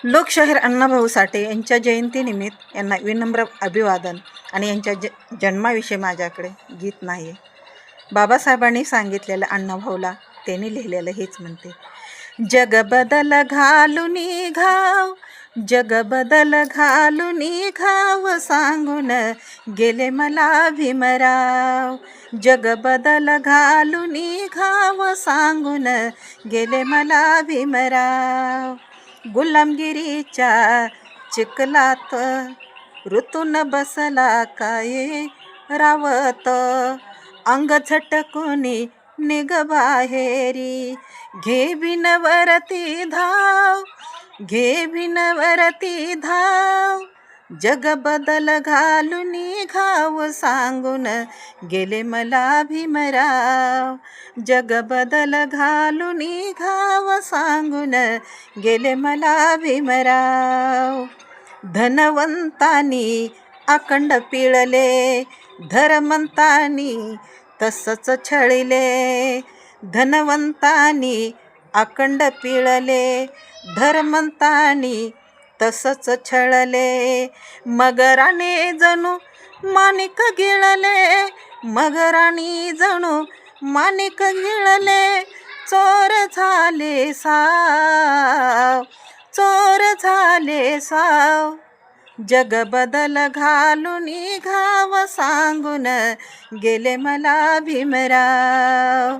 लोकशाहीर अण्णाभाऊ साठे यांच्या जयंतीनिमित्त यांना विनम्र अभिवादन आणि यांच्या जन्माविषयी माझ्याकडे गीत नाही आहे. बाबासाहेबांनी सांगितलेलं अण्णाभाऊला त्यांनी लिहिलेलं हेच म्हणते, जग बदल घालून घाव, जग बदल घालून घाव सांगून गेले मला भीमराव. जग बदल घालून घाव सांगून गेले मला भीमराव. गुलामगिरीच्या चिखलात ऋतून बसला काय रावत, अंग झटकुनी निघ बाहेरी, घे बिनवरती धाव, घे बिनवरती धाव. जग बदल घालून घाव सांगून गेले मला भीमराव. जग बदल घालून घाव सांगून गेले मला भीमराव. धनवंतानी अखंड पिळले, धर्मंतानी तसंच छळले. धनवंतानी अखंड पिळले, धर्मंतानी तसंच छळले. मगराने जणू माणिक गिळले, मगराने जणू माणिक गिळले. चोर झाले साव, चोर झाले साव. जग बदल घालून घाव सांगून गेले मला भीमराव.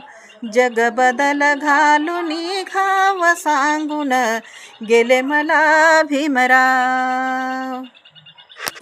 जग बदल घालून घाव सांगून गेले मला भीमराव.